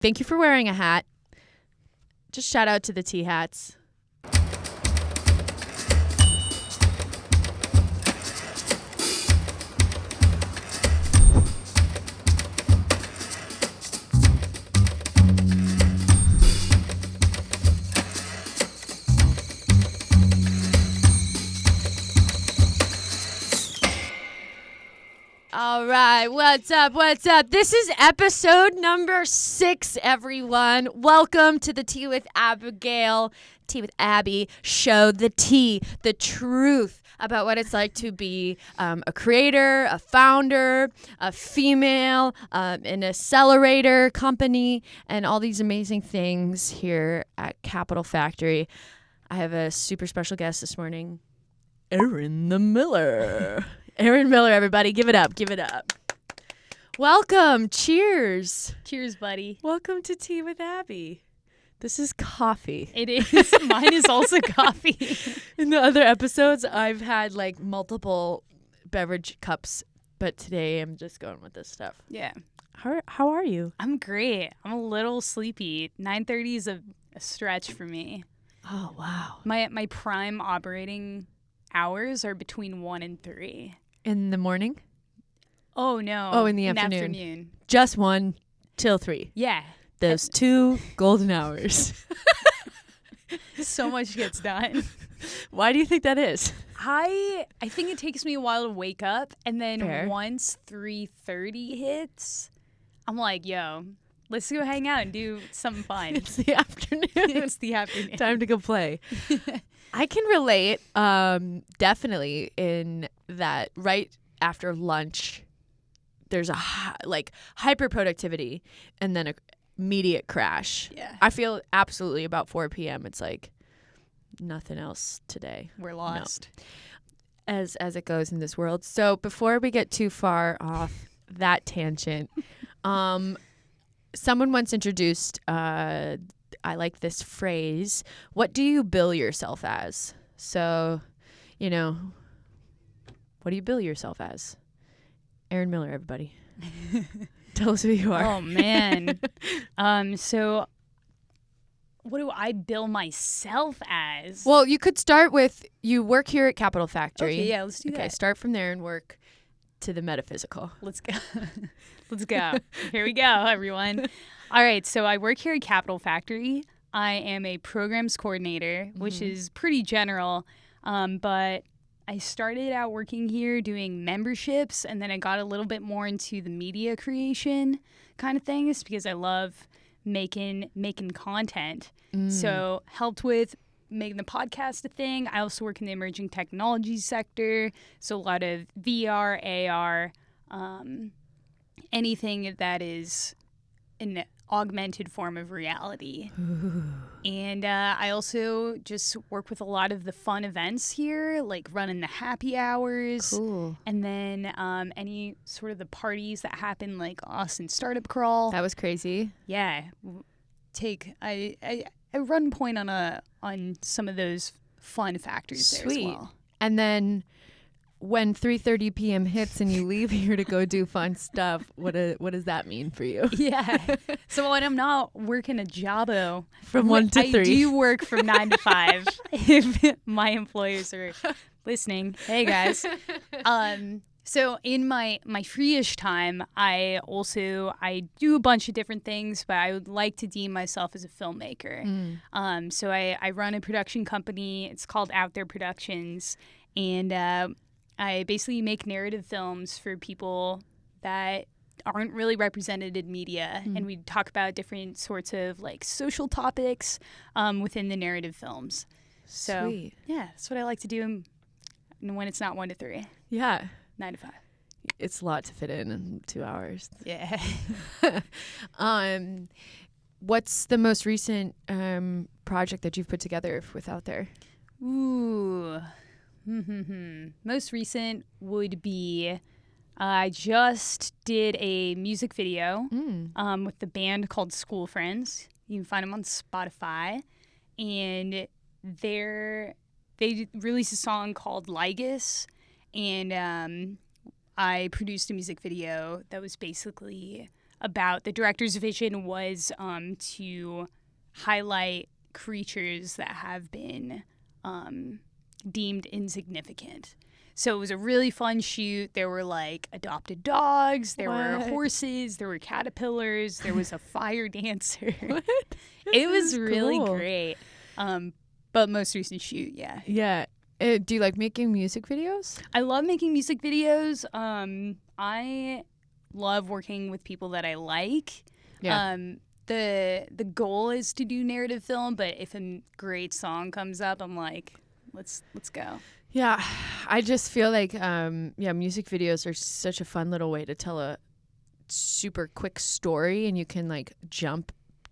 Thank you for wearing a hat. Just shout out to the tea hats. All right, what's up? This is episode number 6, everyone. Welcome to the Tea with Abigail, Tea with Abbie show. The tea, the truth about what it's like to be a creator, a founder, a female, an accelerator company, and all these amazing things here at Capital Factory. I have a super special guest this morning, Erin Miller. Erin Miller, everybody. Give it up. Welcome. Cheers. Cheers, buddy. Welcome to Tea with Abbie. This is coffee. It is. Mine is also coffee. In the other episodes, I've had like multiple beverage cups, but today I'm just going with this stuff. Yeah. How are you? I'm great. I'm a little sleepy. 9:30 is a stretch for me. Oh, wow. My prime operating hours are between 1 and 3. In the morning? Oh, no. Oh, in the afternoon. In the afternoon. Just 1 till 3. Yeah. Those 2 golden hours. So much gets done. Why do you think that is? I think it takes me a while to wake up, and then Fair. Once 3:30 hits, I'm like, yo, let's go hang out and do something fun. It's the afternoon. It's the afternoon. Time to go play. I can relate definitely in that right after lunch, there's a hyper productivity and then a immediate crash. Yeah. I feel absolutely about 4 p.m. It's like nothing else today. We're lost. No. As it goes in this world. So before we get too far off that tangent, someone once introduced I like this phrase, what do you bill yourself as? So, what do you bill yourself as? Erin Miller, everybody. Tell us who you are. Oh, man. So what do I bill myself as? Well, you could start with, you work here at Capital Factory. Okay, yeah, let's do that. Okay, start from there and work to the metaphysical. Let's go. Let's go. Here we go, everyone. All right, so I work here at Capital Factory. I am a programs coordinator, which is pretty general, but I started out working here doing memberships, and then I got a little bit more into the media creation kind of things because I love making content. So helped with making the podcast a thing. I also work in the emerging technology sector, so a lot of VR, AR, anything that is an augmented form of reality. Ooh. And I also just work with a lot of the fun events here, like running the happy hours. Cool. And then any sort of the parties that happen, like Austin Startup Crawl. That was crazy. Yeah. I run point on some of those fun factors there as well. And then when 3:30 p.m. hits and you leave here to go do fun stuff, what does that mean for you? Yeah. So when I'm not working a jobbo From 1 to 3. I do work from 9 to 5 if my employers are listening. Hey, guys. So in my free-ish time, I do a bunch of different things, but I would like to deem myself as a filmmaker. So I run a production company. It's called OutThere Productions, and I basically make narrative films for people that aren't really represented in media, and we talk about different sorts of like social topics within the narrative films. So Sweet. yeah, that's what I like to do when it's not 1 to 3. Yeah. 9 to 5. It's a lot to fit in 2 hours. Yeah. What's the most recent project that you've put together with OutThere? Ooh. Most recent would be I just did a music video with the band called School Friends. You can find them on Spotify. And they released a song called Ligus. And I produced a music video that was basically about the director's vision was to highlight creatures that have been deemed insignificant. So it was a really fun shoot. There were like adopted dogs, there were horses, there were caterpillars, there was a fire dancer. It was really great. But most recent shoot, yeah. Yeah. Do you like making music videos? I love making music videos. I love working with people that I like. Yeah. The goal is to do narrative film, but if a great song comes up, I'm like, let's go. Yeah, I just feel like, music videos are such a fun little way to tell a super quick story, and you can like jump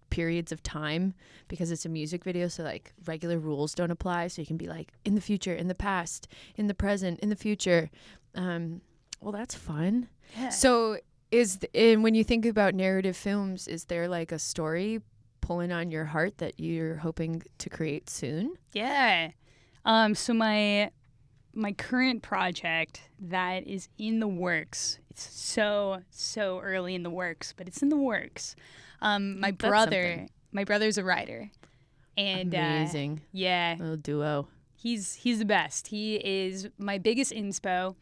periods of time because it's a music video. So like regular rules don't apply. So you can be like in the future, in the past, in the present, in the future. Well, that's fun. Yeah. So when you think about narrative films, is there like a story pulling on your heart that you're hoping to create soon? Yeah. So my current project that is in the works, it's so early in the works, but it's in the works. My brother's a writer, and amazing. Yeah, little duo. He's the best. He is my biggest inspo,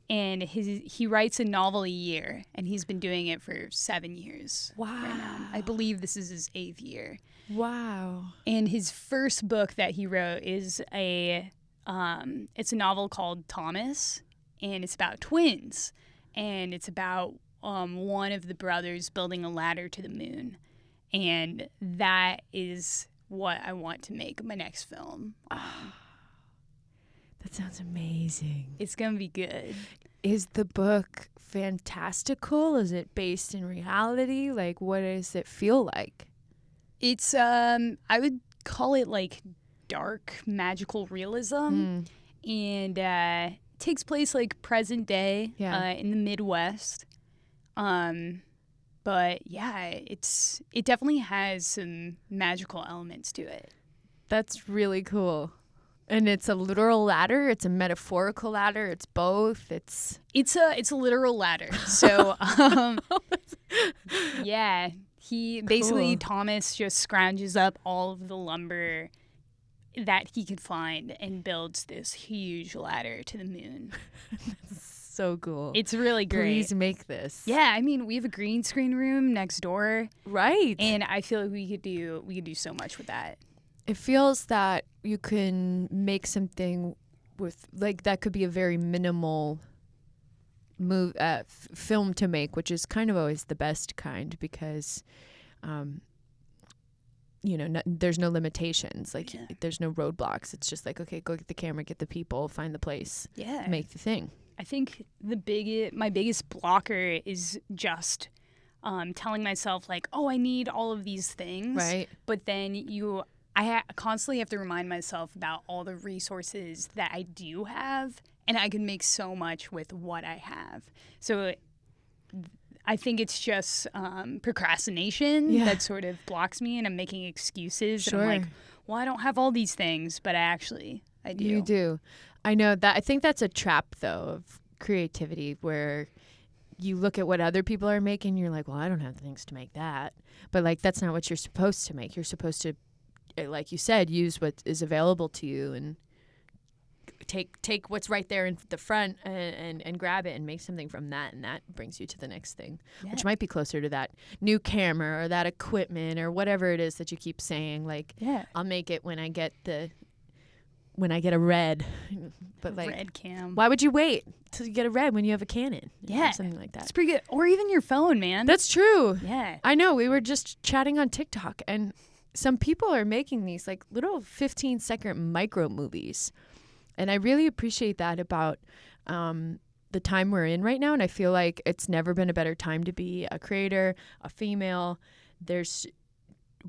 and he writes a novel a year, and he's been doing it for 7 years. Wow. Right now. I believe this is his 8th year. Wow. And his first book that he wrote is it's a novel called Thomas, and it's about twins, and it's about one of the brothers building a ladder to the moon, and that is what I want to make my next film. That sounds amazing. It's gonna be good. Is the book fantastical? Is it based in reality? Like, what does it feel like? It's I would call it like dark magical realism, and it takes place like present day in the Midwest. But yeah, it definitely has some magical elements to it. That's really cool. And it's a literal ladder. It's a metaphorical ladder. It's both. It's a literal ladder. So yeah, he basically Thomas just scrounges up all of the lumber that he could find and builds this huge ladder to the moon. So cool. It's really great. Please make this. Yeah, I mean, we have a green screen room next door. Right. And I feel like we could do so much with that. It feels that you can make something with like that could be a very minimal film to make, which is kind of always the best kind because there's no limitations. Like there's no roadblocks. It's just like, okay, go get the camera, get the people, find the place, make the thing. I think my biggest blocker is just telling myself like, oh, I need all of these things. Right. But then I constantly have to remind myself about all the resources that I do have, and I can make so much with what I have. So I think it's just procrastination that sort of blocks me, and I'm making excuses. Sure. And I'm like, well, I don't have all these things, but I do. You do. I know that. I think that's a trap, though, of creativity where you look at what other people are making, and you're like, well, I don't have the things to make that. But, like, that's not what you're supposed to make. You're supposed to, like you said, use what is available to you and take what's right there in the front and grab it and make something from that, and that brings you to the next thing, which might be closer to that new camera or that equipment or whatever it is that you keep saying. Like, I'll make it when I get a red. But like, red cam. Why would you wait till you get a red when you have a Canon? Yeah, or something like that. It's pretty good. Or even your phone, man. That's true. Yeah, I know. We were just chatting on TikTok, and some people are making these like little 15-second micro movies. And I really appreciate that about the time we're in right now. And I feel like it's never been a better time to be a creator, a female. There's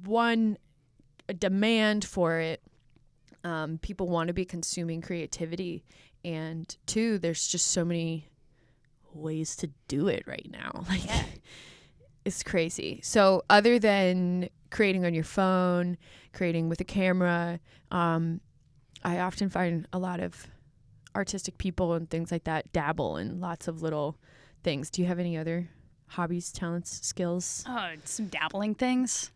a demand for it. People want to be consuming creativity. And 2, there's just so many ways to do it right now. Like, it's crazy. So other than creating on your phone, creating with a camera, I often find a lot of artistic people and things like that dabble in lots of little things. Do you have any other hobbies, talents, skills? Oh, some dabbling things.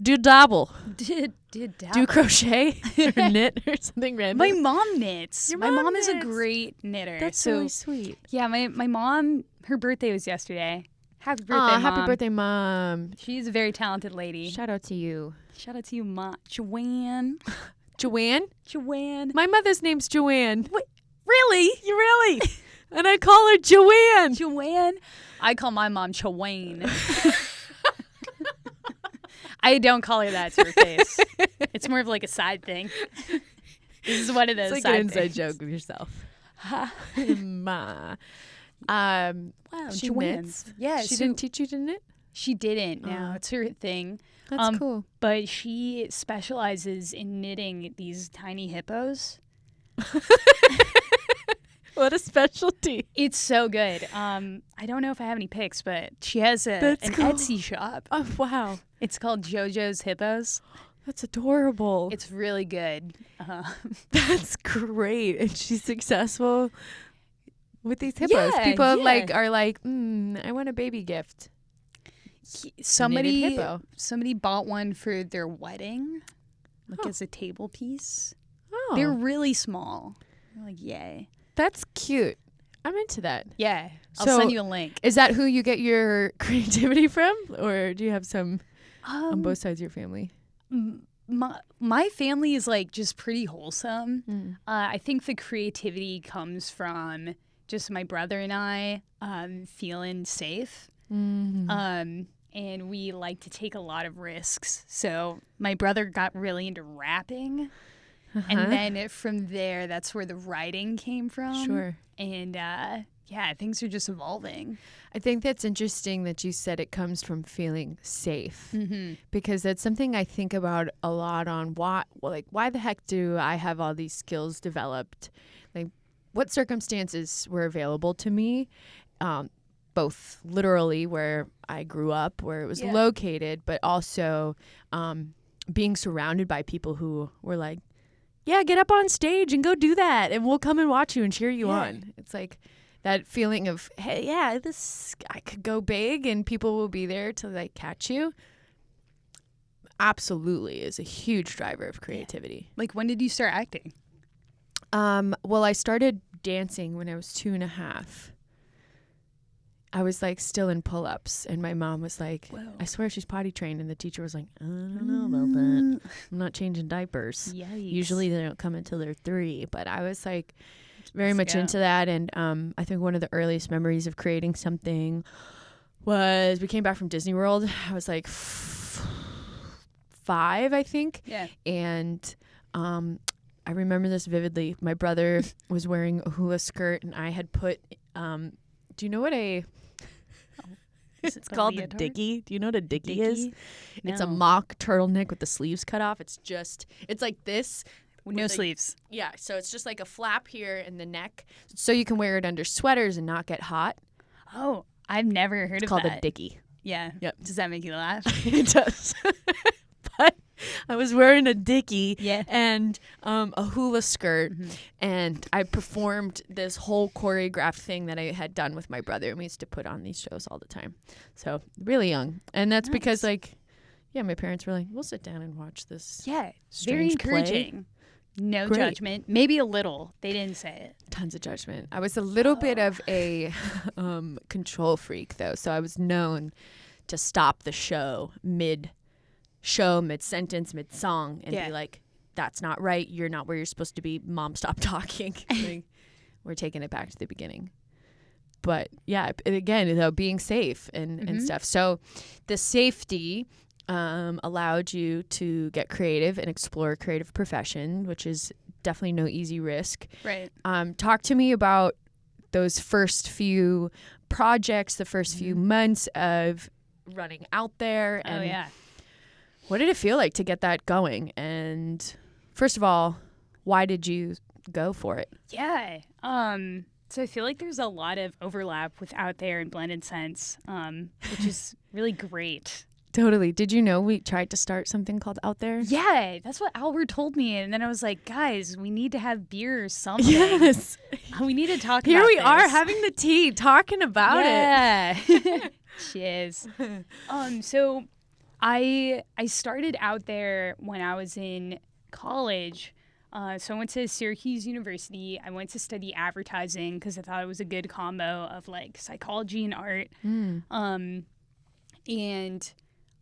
Do dabble. Did dabble. Do crochet or knit or something random. My mom knits. Your My mom mom is a knits. great knitter. That's so really sweet. yeah, my mom, her birthday was yesterday. Happy birthday, Aw, Mom. happy birthday, Mom. She's a very talented lady. Shout out to you. Shout out to you, Mom. Joanne. Joanne? My mother's name's Joanne. Wait, really? Really? And I call her Joanne. Joanne? I call my mom Chawane. I don't call her that to her face. It's more of like a side thing. This is one of those It's like side an inside things. joke with yourself. Ma. Wow, She Joanne. knits? Yeah, She so didn't teach you to knit? she didn't. No, it's her thing. That's cool. But she specializes in knitting these tiny hippos. What a specialty. It's so good. I don't know if I have any pics, but she has an That's cool. Etsy shop. Oh, wow. It's called JoJo's Hippos. That's adorable. It's really good. That's great. And she's successful with these hippos. Yeah, People yeah. are like, I want a baby gift. Somebody hippo. bought one for their wedding, like as a table piece. Oh, They're really small. They're like, yay. that's cute. I'm into that. Yeah. I'll So- send you a link. Is that who you get your creativity from? Or do you have some on Um, both sides of your family? my family is like just pretty wholesome. Mm. I think the creativity comes from just my brother and I feeling safe. Mm-hmm. And we like to take a lot of risks. So my brother got really into rapping. And then from there, that's where the writing came from. Sure. And yeah, things are just evolving. I think that's interesting that you said it comes from feeling safe, Mm-hmm. because that's something I think about a lot on why the heck do I have all these skills developed? Like, what circumstances were available to me, both literally where I grew up, where it was Yeah. located, but also being surrounded by people who were like, yeah, get up on stage and go do that, and we'll come and watch you and cheer you Yeah. on. It's like that feeling of, hey, yeah, I could go big and people will be there to like catch you. Absolutely is a huge driver of creativity. Like, when did you start acting? Well, I started dancing when I was 2.5. I was like still in pull-ups, and my mom was like, Whoa. I swear she's potty trained, and the teacher was like, I don't know about that. I'm not changing diapers. Yikes. Usually they don't come until they're 3, but I was like very Let's much go. into that. And I think one of the earliest memories of creating something was we came back from Disney World. I was like 5, I think. Yeah. And I remember this vividly. My brother was wearing a hula skirt, and I had put, do you know what Is it it's the called leotard? a Diggy? Do you know what a Diggy is? Diggy? It's a No. mock turtleneck with the sleeves cut off. It's like this. No with sleeves. Yeah, so it's just like a flap here in the neck, so you can wear it under sweaters and not get hot. Oh, I've never heard It's of called that. a Diggy. Yeah. Yep. Does that make you laugh? It does. But I was wearing a Diggy Yeah. and a hula skirt, Mm-hmm. and I performed this whole choreographed thing that I had done with my brother, and we used to put on these shows all the time. So really young, and that's because Nice. like, yeah, my parents were like, we'll sit down and watch this. Yeah. Very Strange play. encouraging. No Great. judgment. Maybe a little. They didn't say it. Tons of judgment. I was a little bit of a control freak, though, so I was known to stop the show mid-show, mid-sentence, mid-song, and Yeah. be like, that's not right. You're not where you're supposed to be. Mom, stop talking. Like, we're taking it back to the beginning. But, yeah, again, though, being safe and stuff. So the safety allowed you to get creative and explore a creative profession, which is definitely no easy risk. Right. Talk to me about those first few projects, the first few months of running out there. And Oh, yeah. what did it feel like to get that going? And first of all, why did you go for it? Yeah. So I feel like there's a lot of overlap with Out There and Blended Sense, which is really great. Totally. Did you know we tried to start something called Out There? Yeah, that's what Albert told me. And then I was like, guys, we need to have beer or something. Yes. We need to talk Here about we are this. having the tea, talking about it. Yeah. Cheers. So I started out there when I was in college. So I went to Syracuse University. I went to study advertising because I thought it was a good combo of like psychology and art. And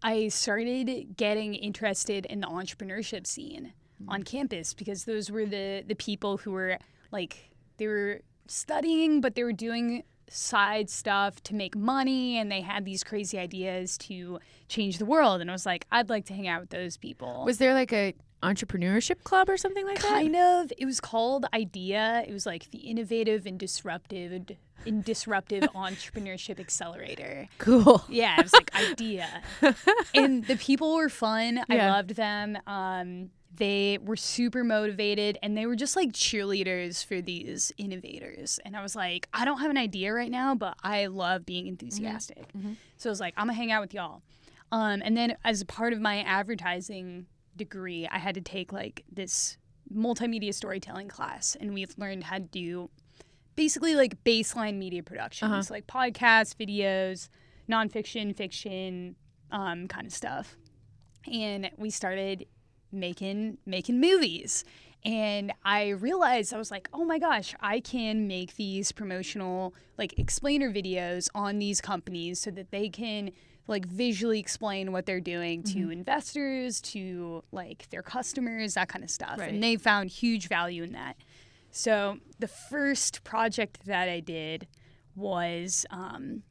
I started getting interested in the entrepreneurship scene on campus because those were the people who were like, they were studying, but they were doing side stuff to make money, and they had these crazy ideas to change the world. And I was like, I'd like to hang out with those people. Was there like a entrepreneurship club or something like that? Kind of. It was called IDEA. It was like the Innovative and Disruptive Entrepreneurship Accelerator. Cool. Yeah, it was like IDEA. And the people were fun. I Yeah. loved them. They were super motivated, and they were just like cheerleaders for these innovators. And I was like, I don't have an idea right now, but I love being enthusiastic. So I was like, I'm gonna hang out with y'all. And then as a part of my advertising degree, I had to take like this multimedia storytelling class, and we've learned how to do basically like baseline media productions, like podcasts, videos, nonfiction, fiction, kind of stuff. And we started making movies. And I realized, I was like, oh my gosh, I can make these promotional like explainer videos on these companies so that they can like visually explain what they're doing to investors, to like their customers, that kind of stuff. Right. And they found huge value in that. So the first project that I did was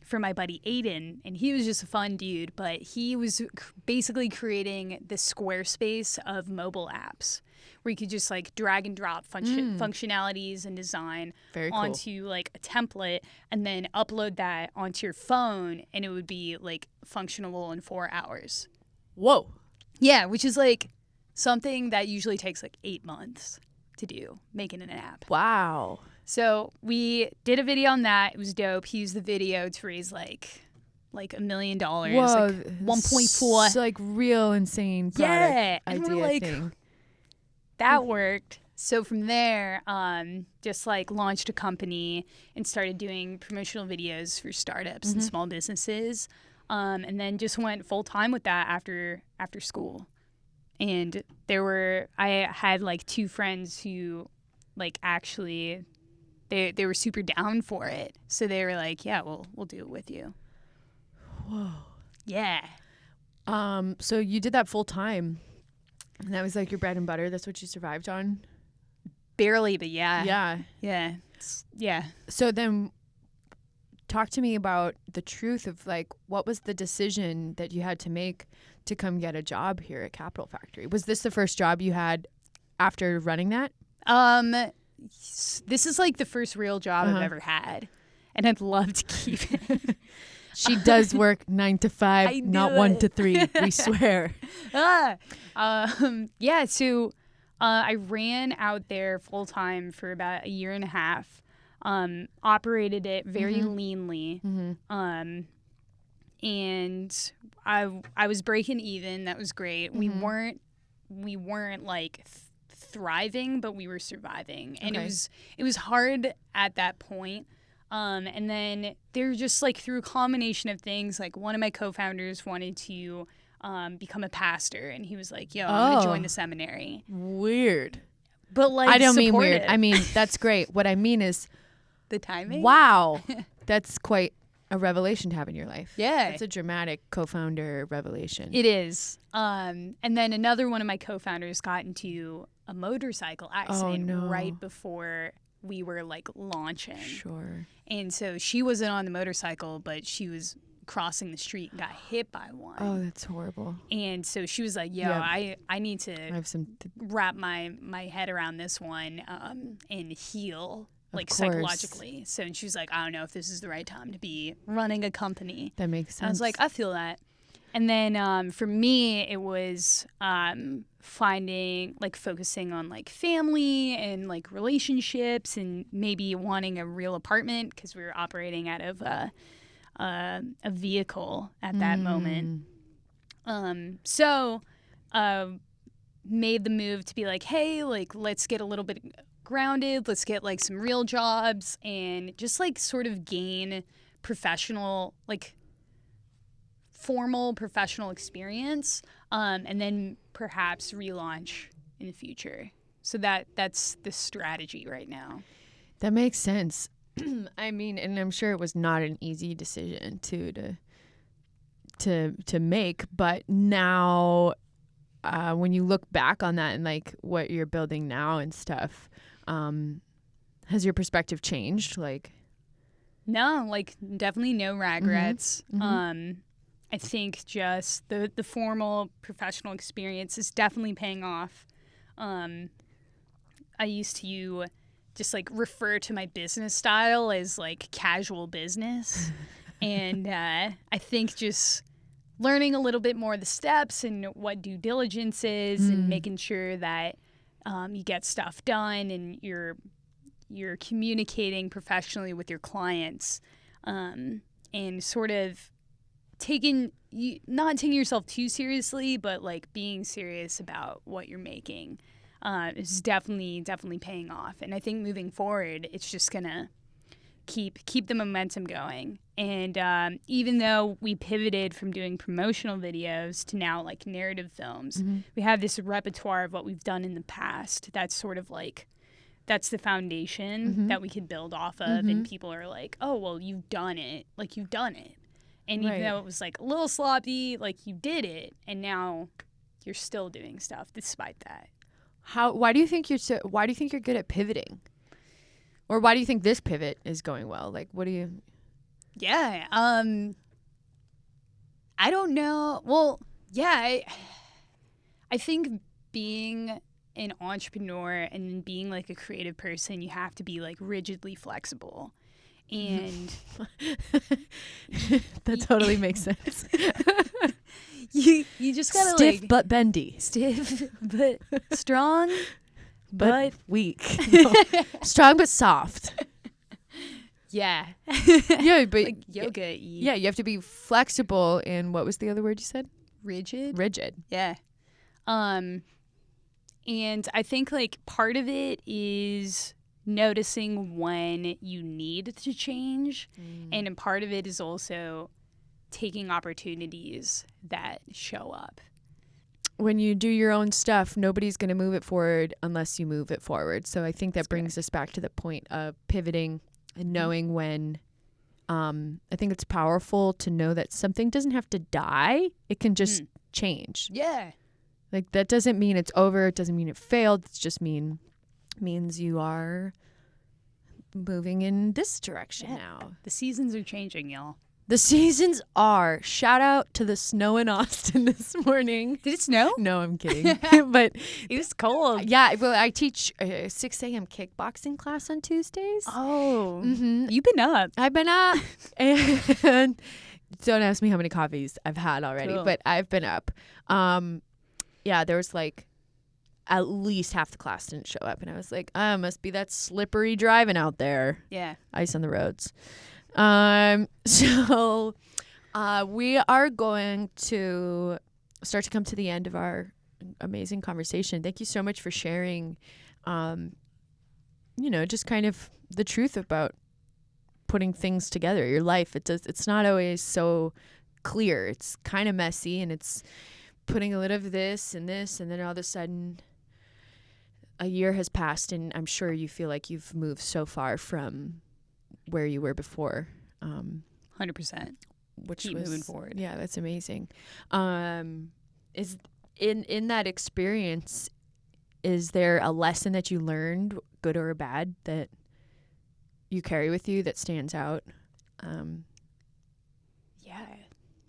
for my buddy Aiden, and he was just a fun dude, but he was basically creating the Squarespace of mobile apps where you could just like drag and drop functionalities and design Very cool. onto like a template and then upload that onto your phone, and it would be like functional in 4 hours. Whoa. Yeah, which is like something that usually takes like 8 months to do, making an app. Wow. So we did a video on that. It was dope. He used the video to raise like $1 million, Whoa. like 1.4. It's like real insane product Yeah, and idea we're like, thing. that worked. So from there, just like launched a company and started doing promotional videos for startups and small businesses, and then just went full time with that after school. And I had like 2 friends who like actually they were super down for it. So they were like, yeah, we'll do it with you. Whoa. Yeah. So you did that full time, and that was like your bread and butter. That's what you survived on. Barely, but yeah. Yeah. Yeah. Yeah. So then, talk to me about the truth of like what was the decision that you had to make to come get a job here at Capital Factory? Was this the first job you had after running that? This is like the first real job I've ever had, and I'd love to keep it. She does work 9 to 5, I not do 1 it. to 3. We swear. Yeah. So I ran out there full time for about a year and a half. Operated it very leanly. And I was breaking even. That was great. We weren't like thriving, but we were surviving, and Okay. it was hard at that point. And then they're just like through a combination of things, like one of my co-founders wanted to become a pastor, and he was like, yo, I'm gonna join the seminary. Weird. But like, I don't mean weird. supportive. I mean, that's great. What I mean is, the timing. wow, that's quite a revelation to have in your life. Yeah. It's a dramatic co-founder revelation. It is. And then another one of my co-founders got into a motorcycle accident no. right before we were like launching. Sure. And so she wasn't on the motorcycle, but she was crossing the street and got hit by one. Oh, that's horrible. And so she was like, yo, Yeah. I need to I have some. wrap my head around this one and heal like course. psychologically. So and she was like, I don't know if this is the right time to be running a company. That makes sense. I was like, I feel that. And then for me, it was focusing on like family and like relationships and maybe wanting a real apartment because we were operating out of a vehicle at that moment. So made the move to be like, hey, like let's get a little bit grounded. Let's get like some real jobs and just like sort of gain professional like formal professional experience, and then perhaps relaunch in the future. So that's the strategy right now. That makes sense. I mean, and I'm sure it was not an easy decision to make, but now when you look back on that and like what you're building now and stuff, has your perspective changed? Like, no, like definitely no regrets. I think just the formal professional experience is definitely paying off. I used to just like refer to my business style as like casual business. And I think just learning a little bit more of the steps and what due diligence is and making sure that you get stuff done and you're communicating professionally with your clients, and sort of not taking yourself too seriously, but like being serious about what you're making is definitely paying off. And I think moving forward, it's just gonna keep the momentum going. And even though we pivoted from doing promotional videos to now like narrative films, we have this repertoire of what we've done in the past. That's sort of like, that's the foundation that we can build off of. And people are like, oh, well, you've done it. Like, you've done it. And even though it was like a little sloppy, like you did it. And now you're still doing stuff despite that. Why do you think you're good at pivoting? Or why do you think this pivot is going well? Like, what do you... Yeah. I don't know. Well, yeah, I think being an entrepreneur and being like a creative person, you have to be like rigidly flexible. And that totally makes sense. you just gotta stiff like but bendy. Stiff but strong but weak. No. Strong but soft. Yeah. Yeah, but like yoga. Yeah, you have to be flexible. And what was the other word you said? Rigid. Yeah. And I think like part of it is noticing when you need to change, and a part of it is also taking opportunities that show up. When you do your own stuff, nobody's going to move it forward unless you move it forward. So I think that brings us back to the point of pivoting and knowing when. I think it's powerful to know that something doesn't have to die. It can just change. Yeah. Like, that doesn't mean it's over. It doesn't mean it failed. It just means you are moving in this direction now. The seasons are changing, y'all. The seasons are. Shout out to the snow in Austin this morning. Did it snow? No, I'm kidding. But it was cold. Yeah, well, I teach a 6 a.m. kickboxing class on Tuesdays. Oh, you've been up. I've been up. And don't ask me how many coffees I've had already, but I've been up. Yeah, there was like at least half the class didn't show up. And I was like, must be that slippery driving out there. Yeah. Ice on the roads. So we are going to start to come to the end of our amazing conversation. Thank you so much for sharing, just kind of the truth about putting things together, your life. It's not always so clear. It's kind of messy, and it's putting a little of this, and then all of a sudden a year has passed, and I'm sure you feel like you've moved so far from where you were before. 100%. Which Keep was moving forward. Yeah, that's amazing. Is in that experience, is there a lesson that you learned, good or bad, that you carry with you that stands out? Yeah.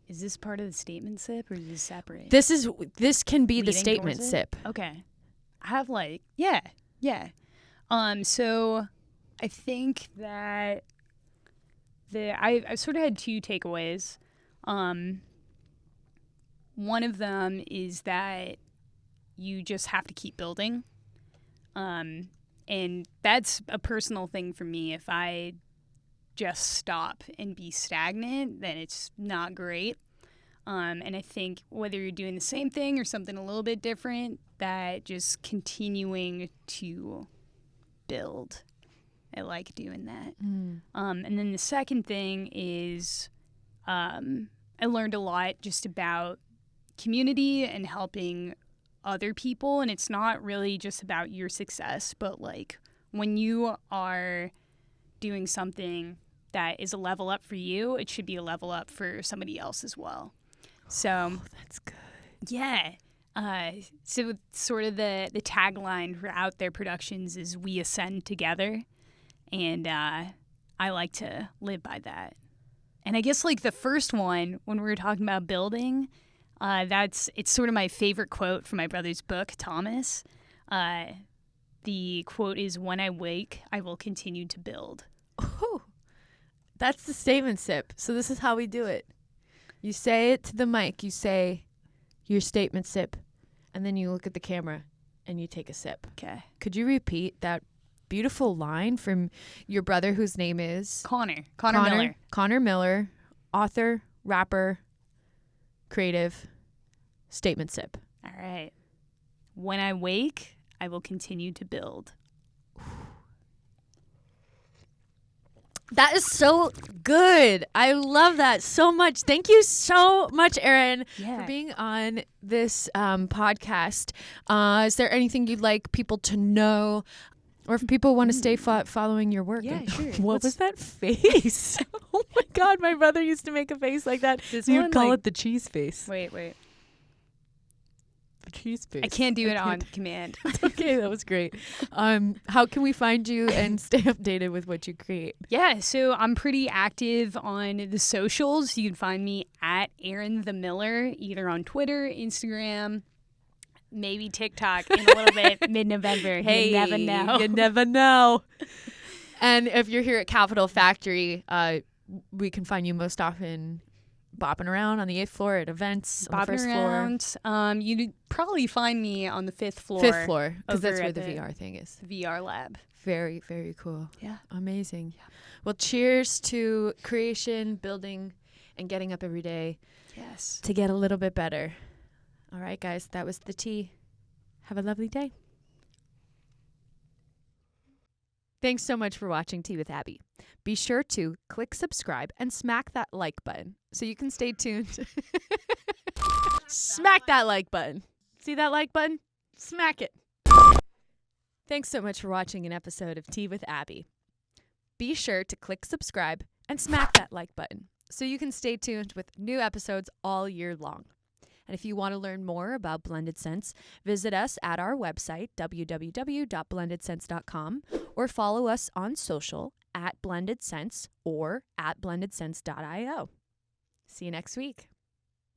Is this part of the statement sip, or is this separate? This can be the Leading statement towards it? sip. Okay. I have like, yeah. So I think that I sort of had two takeaways. One of them is that you just have to keep building. And that's a personal thing for me. If I just stop and be stagnant, then it's not great. And I think whether you're doing the same thing or something a little bit different, that just continuing to build. I like doing that. And then the second thing is I I learned a lot just about community and helping other people. And it's not really just about your success, but like when you are doing something that is a level up for you, it should be a level up for somebody else as well. So that's good. Yeah. So sort of the tagline for OutThere Productions is "We ascend together," and I like to live by that. And I guess like the first one, when we were talking about building, it's sort of my favorite quote from my brother's book, Thomas. The quote is, "When I wake, I will continue to build." Oh, that's the statement sip. So this is how we do it. You say it to the mic. You say your statement sip, and then you look at the camera and you take a sip. Okay. Could you repeat that beautiful line from your brother whose name is? Connor Miller. Connor Miller, author, rapper, creative, statement sip. All right. When I wake, I will continue to build. That is so good. I love that so much. Thank you so much, Erin, for being on this podcast. Is there anything you'd like people to know? Or if people want to stay following your work? Yeah, sure. What was that face? Oh my God, my brother used to make a face like that. You'd call it the cheese face. Wait. The cheese face. I can't do it on command. It's okay, that was great. How can we find you and stay updated with what you create? Yeah, so I'm pretty active on the socials. You can find me at Erin the Miller, either on Twitter, Instagram, maybe TikTok in a little bit, mid-November. Hey, you never know. You never know. And if you're here at Capital Factory, we can find you most often bopping around on the 8th floor at events on the first floor. You'd probably find me on the 5th floor. 5th floor, because that's over where at the VR thing is. VR lab. Very, very cool. Yeah. Amazing. Yeah. Well, cheers to creation, building, and getting up every day. Yes. To get a little bit better. All right, guys, that was the tea. Have a lovely day. Thanks so much for watching Tea with Abbie. Be sure to click subscribe and smack that like button so you can stay tuned. Smack that like button. See that like button? Smack it. Thanks so much for watching an episode of Tea with Abbie. Be sure to click subscribe and smack that like button so you can stay tuned with new episodes all year long. And if you want to learn more about Blended Sense, visit us at our website, www.blendedsense.com, or follow us on social at Blended Sense or at blendedsense.io. See you next week.